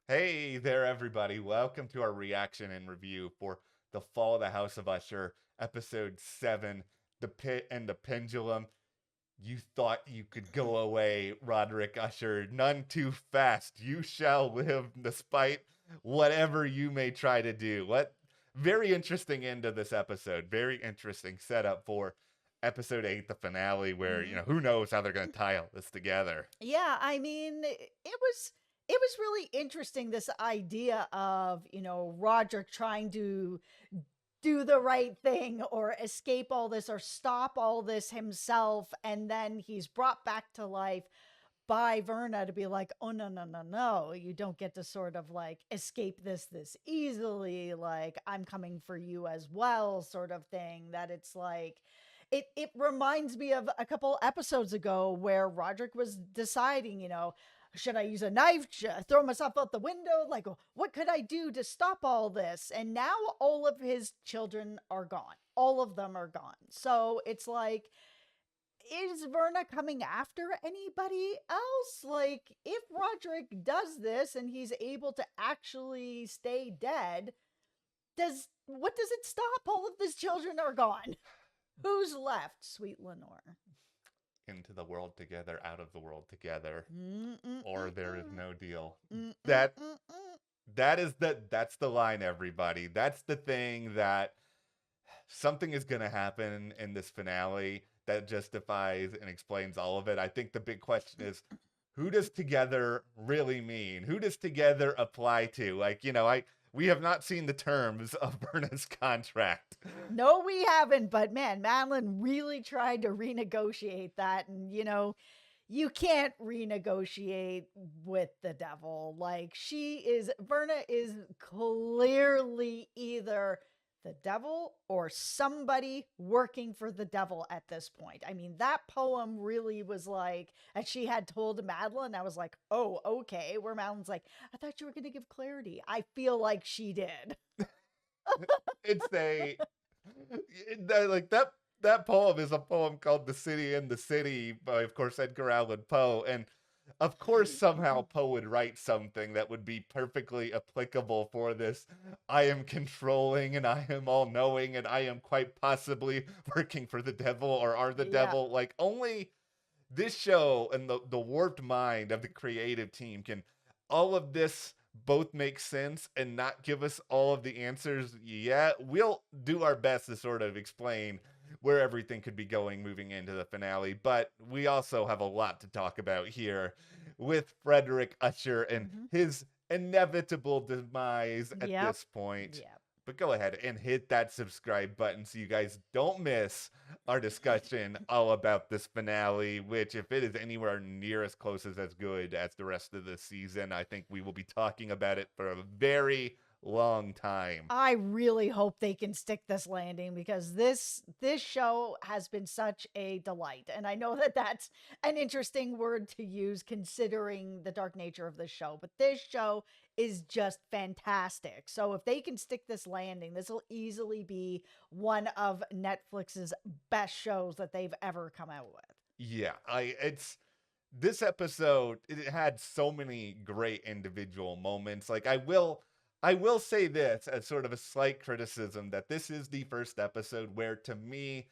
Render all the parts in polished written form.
Hey there, everybody. Welcome to our reaction and review for The Fall of the House of Usher, Episode 7, The Pit and the Pendulum. You thought you could go away, Roderick Usher. None too fast. You shall live despite whatever you may try to do. What very interesting end of this episode. Very interesting setup for Episode 8, the finale, where, Mhm. who knows how they're going to tie all this together. Yeah, I mean, it was really interesting, this idea of, Roderick trying to do the right thing or escape all this or stop all this himself, and then he's brought back to life by Verna to be like, "Oh, no, no, no, no. You don't get to sort of like escape this easily. Like, I'm coming for you as well," sort of thing. That it's like it reminds me of a couple episodes ago where Roderick was deciding, should I use a knife? Should I throw myself out the window? Like, what could I do to stop all this? And now all of his children are gone. All of them are gone. So it's like, is Verna coming after anybody else? Like, if Roderick does this and he's able to actually stay dead, does it stop? All of his children are gone. Who's left, sweet Lenore? Into the world together, out of the world together, or there is Mm-mm-mm-mm. no deal. That Mm-mm-mm-mm. that's the line, everybody. That's the thing, that something is gonna happen in this finale that justifies and explains all of it. I think the big question is, who does together really mean? Who does together apply to? Like, we have not seen the terms of Berna's contract. No, we haven't, but man, Madeline really tried to renegotiate that. And, you can't renegotiate with the devil. Like, Verna is clearly either the devil or somebody working for the devil at this point. I mean, that poem really was like, as she had told Madeline, I was like, oh, okay. Where Madeline's like, I thought you were going to give clarity. I feel like she did. It's a like that poem is a poem called "The City and the City" by, of course, Edgar Allan Poe, and of course somehow Poe would write something that would be perfectly applicable for this. I am controlling and I am all knowing and I am quite possibly working for the devil or are the Yeah. devil. Like, only this show and the warped mind of the creative team can all of this both make sense and not give us all of the answers yet. We'll do our best to sort of explain where everything could be going moving into the finale, but we also have a lot to talk about here with Frederick Usher and Hmm. his inevitable demise at Yep. this point. Yep. But go ahead and hit that subscribe button so you guys don't miss our discussion all about this finale, which, if it is anywhere near as close as good as the rest of the season, I think we will be talking about it for a very long time. I really hope they can stick this landing because this show has been such a delight. And I know that that's an interesting word to use considering the dark nature of the show, but this show is just fantastic. So if they can stick this landing, this will easily be one of Netflix's best shows that they've ever come out with. Yeah, I it's this episode, it had so many great individual moments. Like, I will say this as sort of a slight criticism, that this is the first episode where, to me,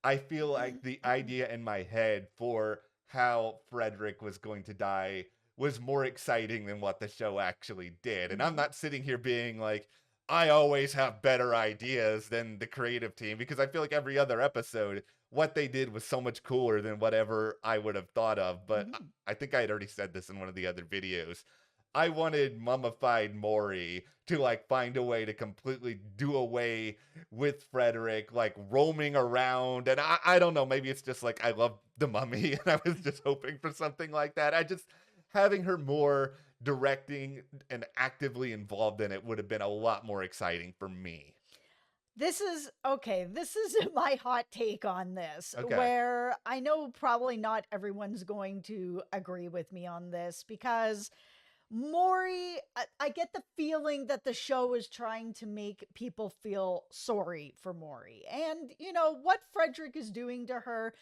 I feel like the idea in my head for how Frederick was going to die was more exciting than what the show actually did. And I'm Mhm. not sitting here being like, I always have better ideas than the creative team, because I feel like every other episode, what they did was so much cooler than whatever I would have thought of. But Mhm. I think I had already said this in one of the other videos. I wanted mummified Morrie to like find a way to completely do away with Frederick, like roaming around. And I don't know, maybe it's just like I love the mummy and I was just hoping for something like that. I just, having her more directing and actively involved in it would have been a lot more exciting for me. This is okay. This is my hot take on this, Okay. where I know probably not everyone's going to agree with me on this because Maury, I get the feeling that the show is trying to make people feel sorry for Maury. And, what Frederick is doing to her,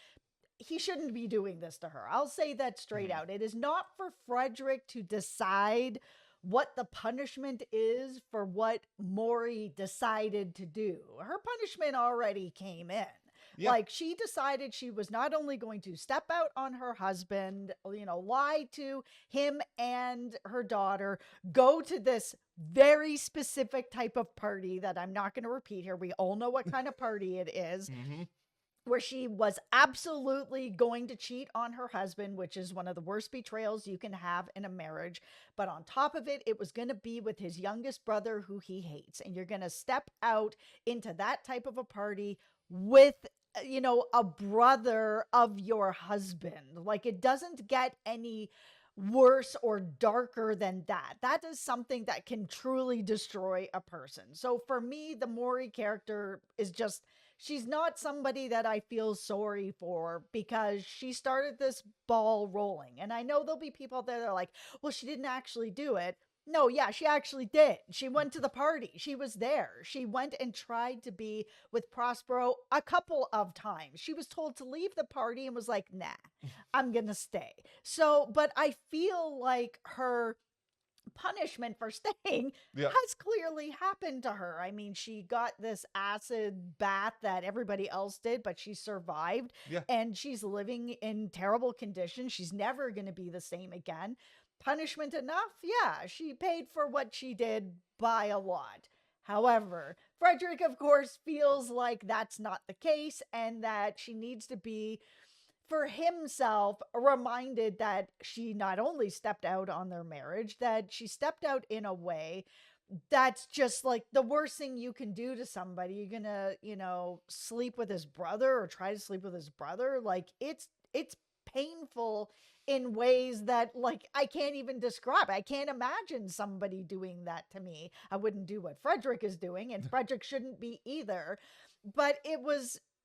he shouldn't be doing this to her. I'll say that straight Mhm. out. It is not for Frederick to decide what the punishment is for what Morrie decided to do. Her punishment already came in. Yeah. Like, she decided she was not only going to step out on her husband, lie to him and her daughter, go to this very specific type of party that I'm not going to repeat here. We all know what kind of party it is. Mm-hmm. Where she was absolutely going to cheat on her husband, which is one of the worst betrayals you can have in a marriage. But on top of it, it was going to be with his youngest brother who he hates. And you're going to step out into that type of a party with a brother of your husband. Like, it doesn't get any worse or darker than that. That is something that can truly destroy a person. So for me, the Morrie character is just, she's not somebody that I feel sorry for, because she started this ball rolling. And I know there'll be people there that are like, well, she didn't actually do it. No, yeah, she actually did. She went to the party. She was there. She went and tried to be with Prospero a couple of times. She was told to leave the party and was like, nah, I'm going to stay. So, but I feel like her punishment for staying Yeah. has clearly happened to her. I mean, she got this acid bath that everybody else did, but she survived. Yeah. And she's living in terrible conditions. She's never going to be the same again. Punishment enough? Yeah, she paid for what she did by a lot. However, Frederick, of course, feels like that's not the case, and that she needs to be, for himself, reminded that she not only stepped out on their marriage, that she stepped out in a way that's just like the worst thing you can do to somebody. You're gonna, sleep with his brother, or try to sleep with his brother. Like, it's painful in ways that, like, I can't even describe. I can't imagine somebody doing that to me. I wouldn't do what Frederick is doing, and Frederick shouldn't be either. But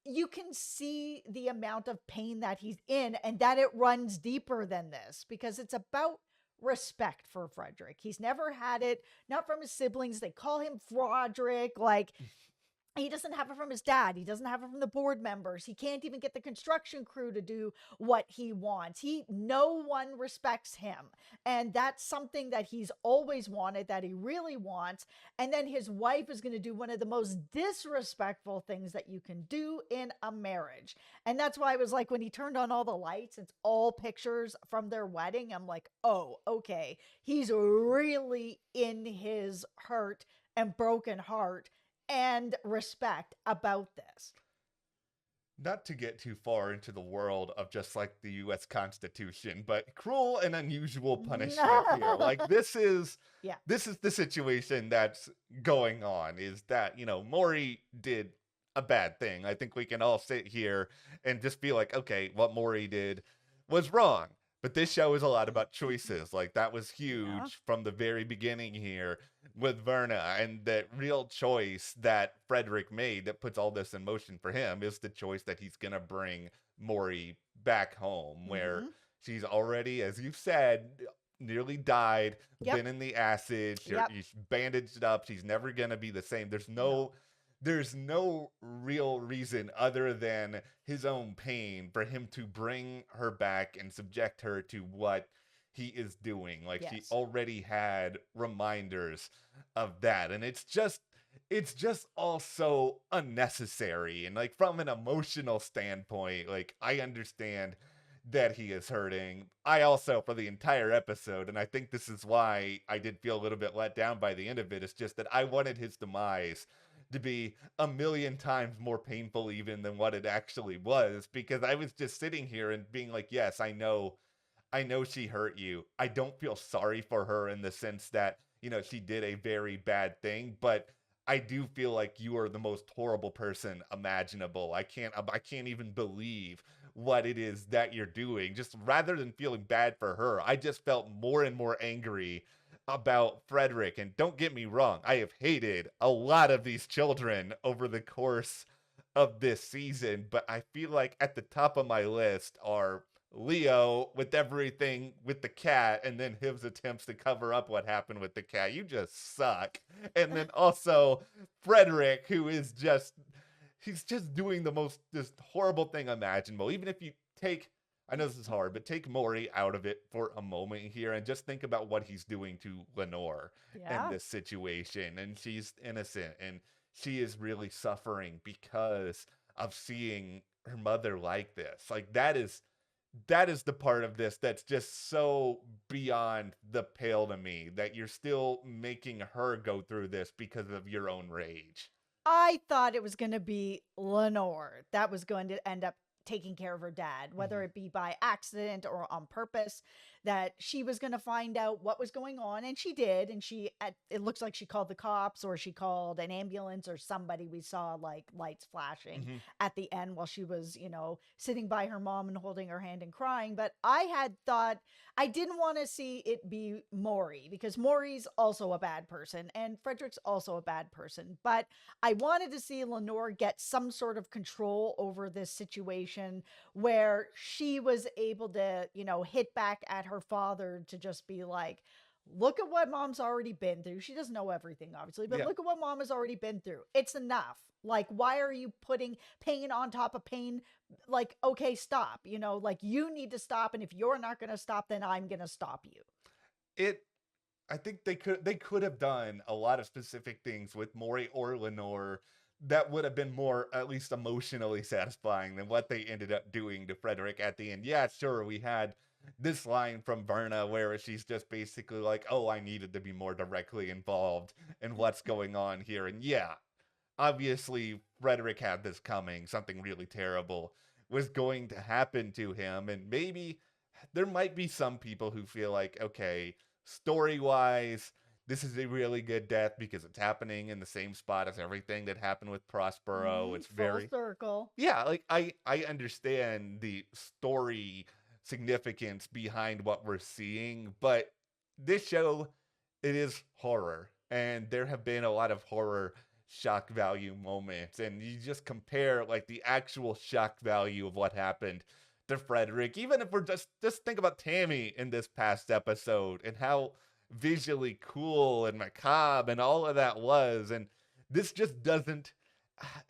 you can see the amount of pain that he's in, and that it runs deeper than this, because it's about respect for Frederick. He's never had it, not from his siblings. They call him Froderick. Like, he doesn't have it from his dad. He doesn't have it from the board members. He can't even get the construction crew to do what he wants. No one respects him. And that's something that he's always wanted, that he really wants. And then his wife is going to do one of the most disrespectful things that you can do in a marriage. And that's why I was like, when he turned on all the lights, it's all pictures from their wedding. I'm like, oh, okay. He's really in his hurt and broken heart and respect about this. Not to get too far into the world of just like the US Constitution, but cruel and unusual punishment here. Like, this is the situation that's going on, is that, Morrie did a bad thing. I think we can all sit here and just be like, okay, what Morrie did was wrong. But this show is a lot about choices. Like, that was huge from the very beginning here with Verna. And the real choice that Frederick made that puts all this in motion for him is the choice that he's going to bring Morrie back home, where she's already, as you've said, nearly died, been in the acid, she's bandaged up. She's never going to be the same. There's no real reason other than his own pain for him to bring her back and subject her to what he is doing. Like, she already had reminders of that. And it's just all so unnecessary. And, like, from an emotional standpoint, like, I understand that he is hurting. I also, for the entire episode, and I think this is why I did feel a little bit let down by the end of it, it's just that I wanted his demise to be a million times more painful even than what it actually was, because I was just sitting here and being like, yes, I know she hurt you. I don't feel sorry for her in the sense that, she did a very bad thing, but I do feel like you are the most horrible person imaginable. I can't even believe what it is that you're doing. Just rather than feeling bad for her, I just felt more and more angry about Frederick. And don't get me wrong, I have hated a lot of these children over the course of this season, but I feel like at the top of my list are Leo with everything with the cat, and then his attempts to cover up what happened with the cat. You just suck. And then also Frederick, who is he's just doing the most just horrible thing imaginable. Even if you take I know this is hard, but take Morrie out of it for a moment here and just think about what he's doing to Lenore in Yeah. this situation. And she's innocent and she is really suffering because of seeing her mother like this. Like that is the part of this that's just so beyond the pale to me, that you're still making her go through this because of your own rage. I thought it was going to be Lenore that was going to end up taking care of her dad, whether Mhm. it be by accident or on purpose, that she was going to find out what was going on. And she did. And it looks like she called the cops or she called an ambulance or somebody. We saw like lights flashing Mhm. at the end while she was, sitting by her mom and holding her hand and crying. But I had thought I didn't want to see it be Morrie because Morrie's also a bad person and Frederick's also a bad person. But I wanted to see Lenore get some sort of control over this situation where she was able to, hit back at her father to just be like, look at what mom's already been through. She doesn't know everything, obviously, but Yeah. look at what mom has already been through. It's enough. Like, why are you putting pain on top of pain? Like, okay, stop. Like you need to stop. And if you're not going to stop, then I'm going to stop you. It I think they could have done a lot of specific things with Morrie or Lenore that would have been more at least emotionally satisfying than what they ended up doing to Frederick at the end. Yeah, sure, we had this line from Verna where she's just basically like, "Oh, I needed to be more directly involved in what's going on here." And yeah, obviously Frederick had this coming. Something really terrible was going to happen to him, and maybe there might be some people who feel like, okay, story wise, this is a really good death because it's happening in the same spot as everything that happened with Prospero. It's Full very, circle. yeah, like I understand the story significance behind what we're seeing, but this show, it is horror, and there have been a lot of horror shock value moments, and you just compare like the actual shock value of what happened to Frederick. Even if we're just think about Tammy in this past episode and how visually cool and macabre and all of that was, and this just doesn't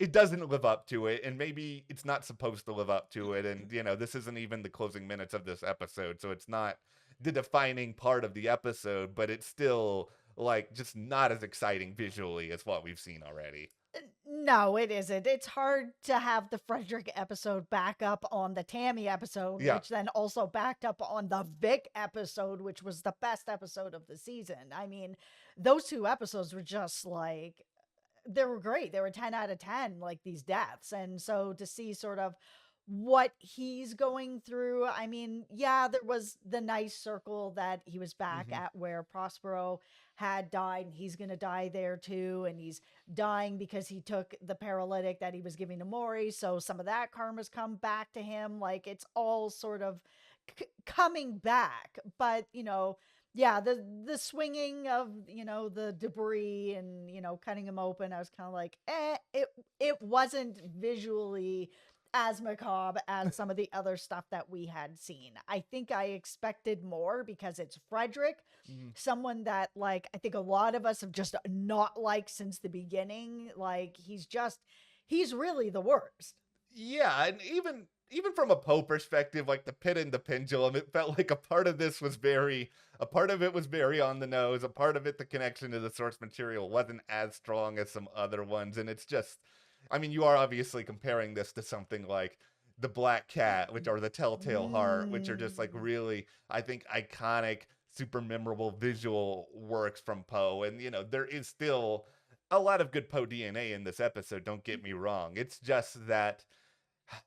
live up to it, and maybe it's not supposed to live up to it. And this isn't even the closing minutes of this episode, so it's not the defining part of the episode, but it's still like just not as exciting visually as what we've seen already. No, it isn't. It's hard to have the Frederick episode back up on the Tammy episode, Yeah. which then also backed up on the Vic episode, which was the best episode of the season. I mean, those two episodes were just like, they were great. They were 10 out of 10, like these deaths. And so to see sort of what he's going through, I mean, yeah, there was the nice circle that he was back Hmm. at where Prospero had died and he's going to die there too. And he's dying because he took the paralytic that he was giving to Morrie. So some of that karma's come back to him. Like it's all sort of coming back. But, yeah, the swinging of, the debris and, cutting him open, I was kind of like, it wasn't visually as macabre as some of the other stuff that we had seen. I think I expected more because it's Frederick, Hmm. someone that like I think a lot of us have just not liked since the beginning. Like he's really the worst. Yeah, and even from a Poe perspective, like the pit and the pendulum, it felt like a part of it was very on the nose, a part of it, the connection to the source material wasn't as strong as some other ones, and it's just, I mean, you are obviously comparing this to something like the Black Cat, which are the Telltale Heart, which are just like Mm. really, I think, iconic, super memorable visual works from Poe, and there is still a lot of good Poe DNA in this episode. Don't get me wrong. It's just that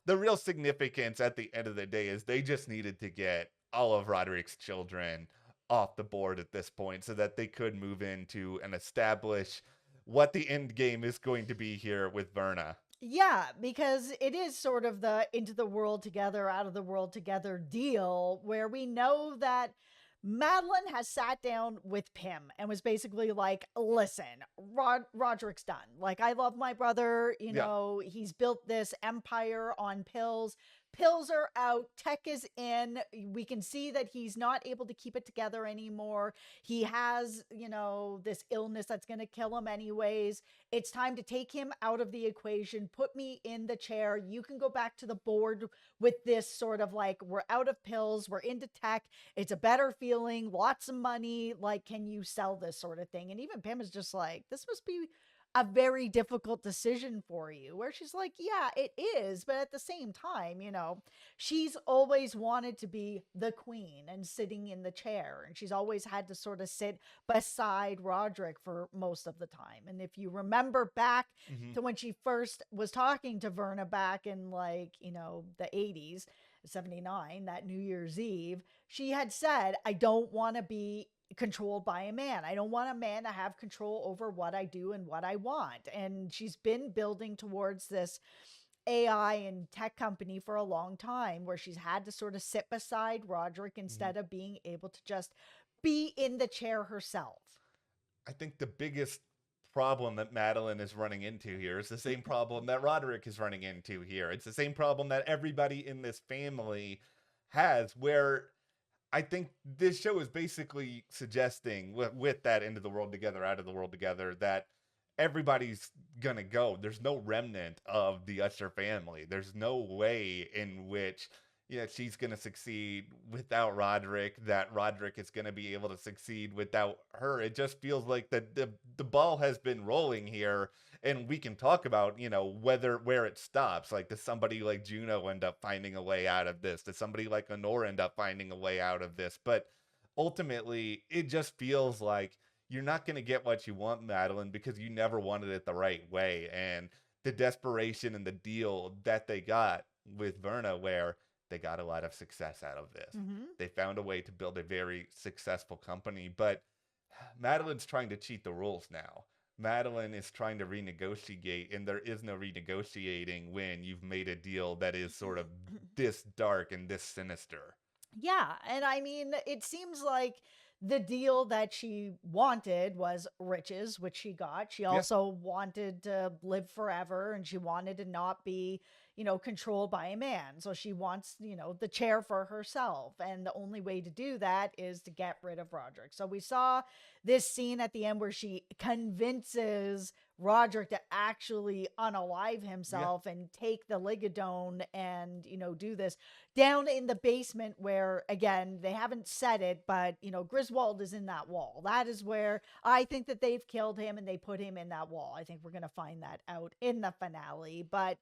the real significance at the end of the day is they just needed to get all of Roderick's children off the board at this point so that they could move into and establish what the end game is going to be here with Verna. Yeah, because it is sort of the into the world together, out of the world together deal where we know that Madeline has sat down with Pym and was basically like, listen, Roderick's done. Like, I love my brother. Yeah. He's built this empire on pills. pills are out, tech is in. We can see that he's not able to keep it together anymore. He has, this illness that's going to kill him anyways. It's time to take him out of the equation, put me in the chair. You can go back to the board with this sort of like, we're out of pills, we're into tech. It's a better feeling, lots of money. Like, can you sell this sort of thing? And even Pam is just like, this must be a very difficult decision for you, where she's like, yeah, it is, but at the same time, she's always wanted to be the queen and sitting in the chair, and she's always had to sort of sit beside Roderick for most of the time. And if you remember back to when she first was talking to Verna back in like, the 80s, 79, that New Year's Eve, she had said, I don't want to be controlled by a man. I don't want a man to have control over what I do and what I want. And she's been building towards this AI and tech company for a long time, where she's had to sort of sit beside Roderick instead of being able to just be in the chair herself. I think the biggest problem that Madeline is running into here is the same problem that Roderick is running into here. It's the same problem that everybody in this family has, where I think this show is basically suggesting with that into the world together, out of the world together, that everybody's gonna go. There's no remnant of the Usher family. There's no way in which she's gonna succeed without Roderick, that Roderick is gonna be able to succeed without her. It just feels like the ball has been rolling here, and we can talk about, where it stops. Like, does somebody like Juno end up finding a way out of this? Does somebody like Lenore end up finding a way out of this? But ultimately, it just feels like you're not going to get what you want, Madeline, because you never wanted it the right way. And the desperation and the deal that they got with Verna, where they got a lot of success out of this. They found a way to build a very successful company, but Madeline's trying to cheat the rules now. Madeline is trying to renegotiate, and there is no renegotiating when you've made a deal that is sort of this dark and this sinister. Yeah, and I mean, it seems like the deal that she wanted was riches, which she got. She also wanted to live forever, and she wanted to not be, controlled by a man. So she wants, the chair for herself. And the only way to do that is to get rid of Roderick. So we saw this scene at the end where she convinces Roderick to actually unalive himself and take the ligadone and, do this down in the basement, where, again, they haven't said it, but, Griswold is in that wall. That is where I think that they've killed him, and they put him in that wall. I think we're going to find that out in the finale, but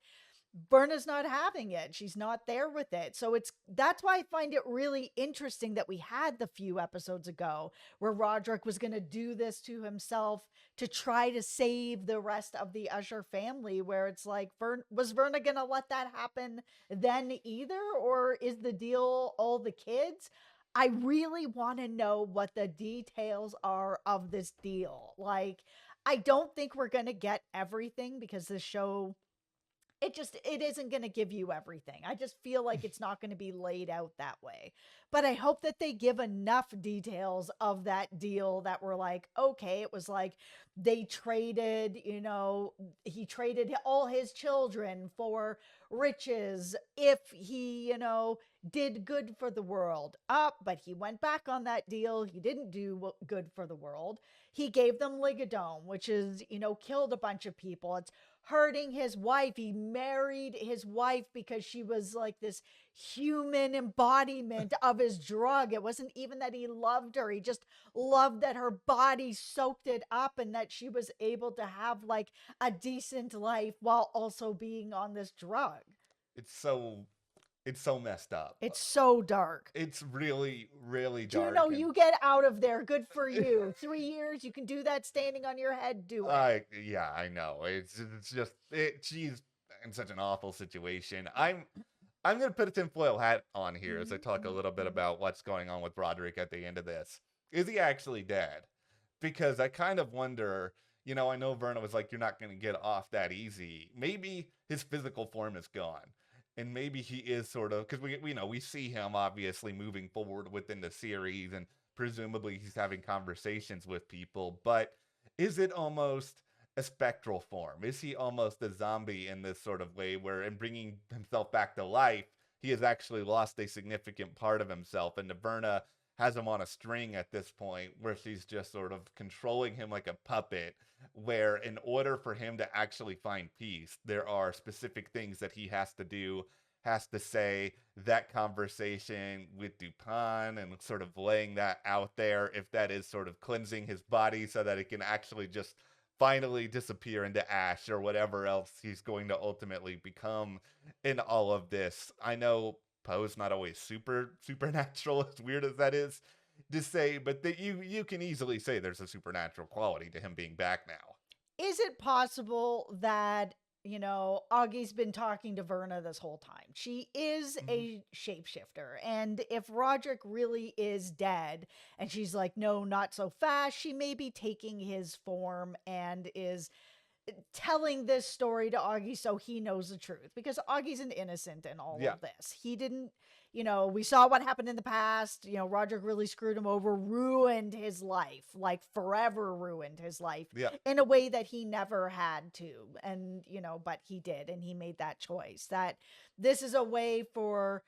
Verna's not having it. She's not there with it. So that's why I find it really interesting that we had the few episodes ago where Roderick was going to do this to himself to try to save the rest of the Usher family, where it's like, was Verna going to let that happen then either? Or is the deal all the kids? I really want to know what the details are of this deal. Like, I don't think we're going to get everything, because this show, it isn't going to give you everything. I just feel like it's not going to be laid out that way. But I hope that they give enough details of that deal that we're like, okay, it was like they traded, he traded all his children for riches if he, did good for the world. But he went back on that deal. He didn't do good for the world. He gave them ligadone, which is, killed a bunch of people. It's hurting his wife. He married his wife because she was like this human embodiment of his drug. It wasn't even that he loved her. He just loved that her body soaked it up, and that she was able to have like a decent life while also being on this drug. It's so messed up. It's so dark. It's really, really dark. You get out of there. Good for you. 3 years, you can do that standing on your head. Do it. Yeah, I know. It's just she's in such an awful situation. I'm gonna put a tinfoil hat on here as I talk a little bit about what's going on with Roderick at the end of this. Is he actually dead? Because I kind of wonder. I know Verna was like, "You're not gonna get off that easy." Maybe his physical form is gone. And maybe he is sort of, because we see him obviously moving forward within the series, and presumably he's having conversations with people. But is it almost a spectral form? Is he almost a zombie in this sort of way, where in bringing himself back to life, he has actually lost a significant part of himself. And Verna has him on a string at this point where she's just sort of controlling him like a puppet, where in order for him to actually find peace, there are specific things that he has to do, has to say, that conversation with Dupin, and sort of laying that out there, if that is sort of cleansing his body so that it can actually just finally disappear into ash or whatever else he's going to ultimately become in all of this. I know Poe's not always supernatural, as weird as that is to say, but that you can easily say there's a supernatural quality to him being back now. Is it possible that, Augie's been talking to Verna this whole time? She is a shapeshifter. And if Roderick really is dead and she's like, no, not so fast, she may be taking his form and is telling this story to Augie so he knows the truth, because Augie's an innocent in all Yeah. of this. He didn't, we saw what happened in the past. Roderick really screwed him over, ruined his life, like forever ruined his life Yeah. in a way that he never had to. And, but he did, and he made that choice. That this is a way for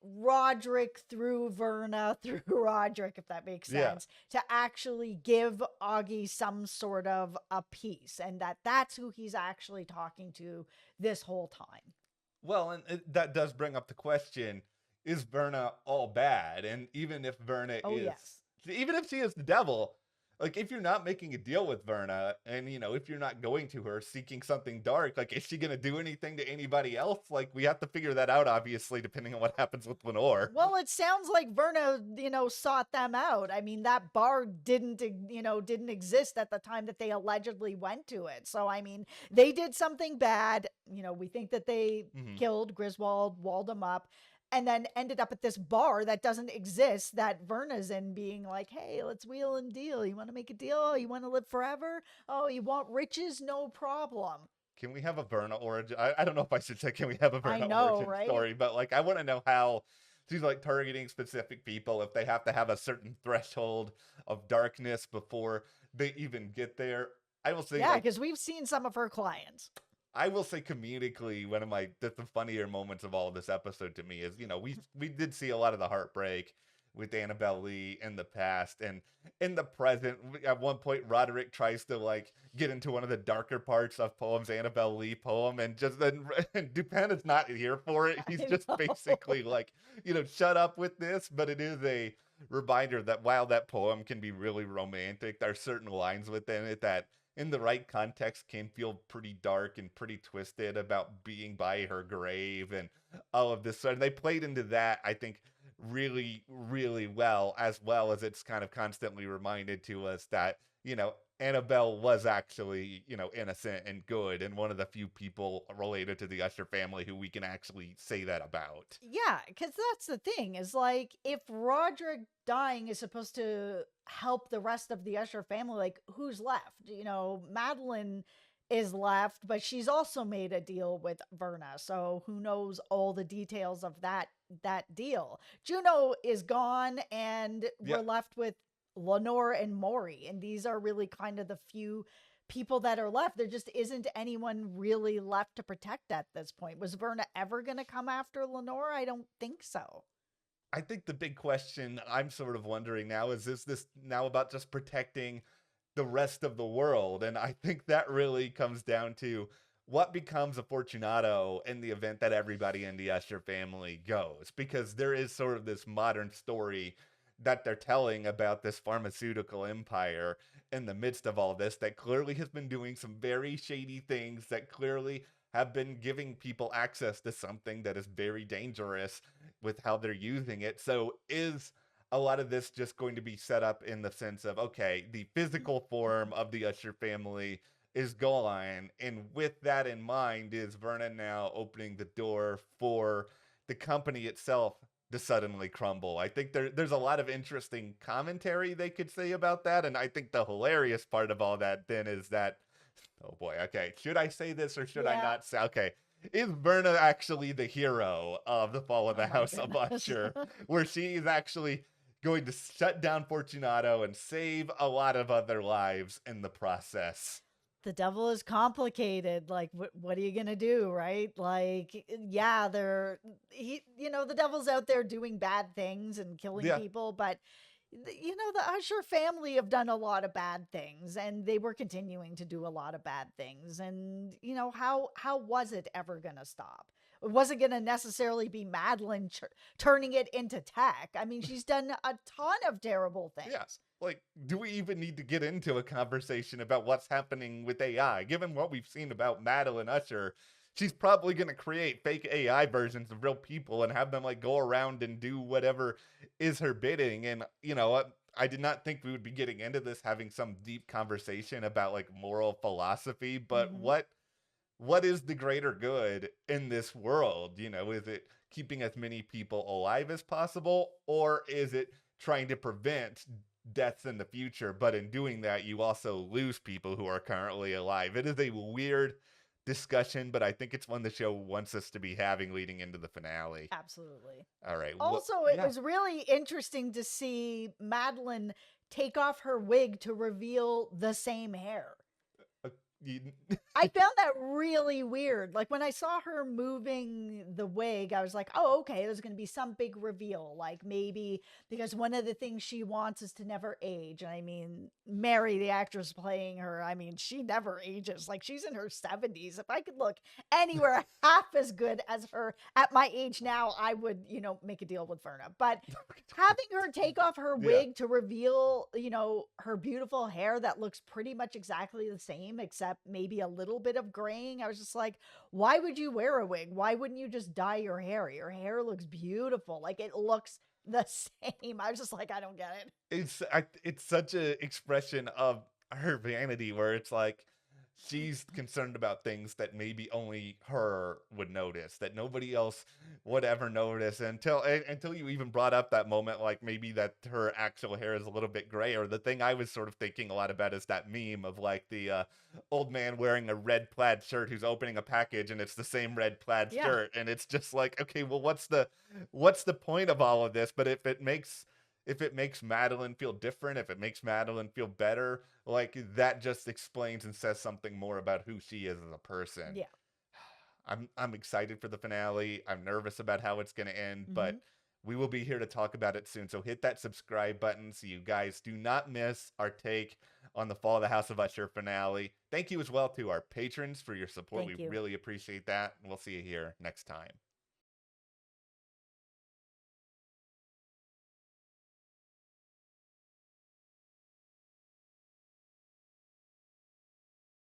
Roderick through Verna through Roderick, if that makes Yeah. sense, to actually give Augie some sort of a piece, and that's who he's actually talking to this whole time. Well, and that does bring up the question, is Verna all bad? And even if Verna Oh, yes. even if she is the devil, like, if you're not making a deal with Verna, and, if you're not going to her seeking something dark, like, is she going to do anything to anybody else? Like, we have to figure that out, obviously, depending on what happens with Lenore. Well, it sounds like Verna, sought them out. I mean, that bar didn't exist at the time that they allegedly went to it. So, I mean, they did something bad. We think that they killed Griswold, walled him up, and then ended up at this bar that doesn't exist, that Verna's in, being like, hey, let's wheel and deal. You want to make a deal? You want to live forever? Oh, you want riches? No problem. Can we have a Verna origin? I don't know if I should say, can we have a I Verna know, origin right? story? But, like, I want to know how she's, like, targeting specific people, if they have to have a certain threshold of darkness before they even get there. I will say, Yeah, like, because we've seen some of her clients. I will say comedically, one of the funnier moments of all of this episode to me is, we did see a lot of the heartbreak with Annabel Lee in the past, and in the present, at one point Roderick tries to, like, get into one of the darker parts of Poem's Annabel Lee poem, and just then and Dupin is not here for it. He's just basically like, shut up with this. But it is a reminder that while that poem can be really romantic, there are certain lines within it that in the right context can feel pretty dark and pretty twisted, about being by her grave and all of this. So they played into that, I think, really, really well as it's kind of constantly reminded to us that, Annabelle was actually, innocent and good, and one of the few people related to the Usher family who we can actually say that about. Yeah, because that's the thing, is like, if Roderick dying is supposed to help the rest of the Usher family, like, who's left? Madeline is left, but she's also made a deal with Verna, so who knows all the details of that deal. Juno is gone, and we're Yeah. left with Lenore and Morrie, and these are really kind of the few people that are left. There just isn't anyone really left to protect at this point. Was Verna ever going to come after Lenore? I don't think so. I think the big question I'm sort of wondering now is this now about just protecting the rest of the world? And I think that really comes down to what becomes of Fortunato in the event that everybody in the Usher family goes. Because there is sort of this modern story that they're telling about this pharmaceutical empire in the midst of all this that clearly has been doing some very shady things, that clearly have been giving people access to something that is very dangerous with how they're using it. So is a lot of this just going to be set up in the sense of, okay, the physical form of the Usher family is gone, and with that in mind, is Verna now opening the door for the company itself to suddenly crumble? I think there's a lot of interesting commentary they could say about that, and I think the hilarious part of all that then is that, oh boy, okay, should I say this or should I not say? Okay, is Verna actually the hero of the fall of the House of Usher, where she is actually going to shut down Fortunato and save a lot of other lives in the process? The devil is complicated. Like, what are you gonna do, right? Like, yeah, the devil's out there doing bad things and killing Yeah. people, but the Usher family have done a lot of bad things, and they were continuing to do a lot of bad things. And how was it ever gonna stop? It wasn't gonna necessarily be Madeline turning it into tech. I mean, she's done a ton of terrible Yeah. things. Like, do we even need to get into a conversation about what's happening with AI? Given what we've seen about Madeline Usher, she's probably going to create fake AI versions of real people and have them like go around and do whatever is her bidding. And, I did not think we would be getting into this having some deep conversation about like moral philosophy, but Hmm. what is the greater good in this world? Is it keeping as many people alive as possible, or is it trying to prevent deaths in the future? But in doing that, you also lose people who are currently alive. It is a weird discussion, but I think it's one the show wants us to be having leading into the finale. Absolutely. All right. Well, Also, it yeah. was really interesting to see Madeline take off her wig to reveal the same hair. uh, you- I found that really weird. Like when I saw her moving the wig, I was like, oh, okay, there's going to be some big reveal. Like maybe because one of the things she wants is to never age. And I mean, Mary, the actress playing her, I mean, she never ages. Like she's in her 70s. If I could look anywhere half as good as her at my age now, I would, make a deal with Verna. But having her take off her yeah. wig to reveal, her beautiful hair that looks pretty much exactly the same, except maybe a little bit of graying. I was just like, why would you wear a wig? Why wouldn't you just dye your hair? Your hair looks beautiful. Like it looks the same. I was just like, I don't get it. It's such a expression of her vanity where it's like she's concerned about things that maybe only her would notice, that nobody else would ever notice until you even brought up that moment, like maybe that her actual hair is a little bit gray. Or the thing I was sort of thinking a lot about is that meme of like the old man wearing a red plaid shirt who's opening a package and it's the same red plaid Yeah. shirt, and it's just like, okay, well, what's the point of all of this? But if it makes Madeline feel different, if it makes Madeline feel better, like that just explains and says something more about who she is as a person. Yeah. I'm excited for the finale. I'm nervous about how it's going to end, but Hmm. we will be here to talk about it soon. So hit that subscribe button so you guys do not miss our take on the Fall of the House of Usher finale. Thank you as well to our patrons for your support. We Thank you. really appreciate that. And we'll see you here next time.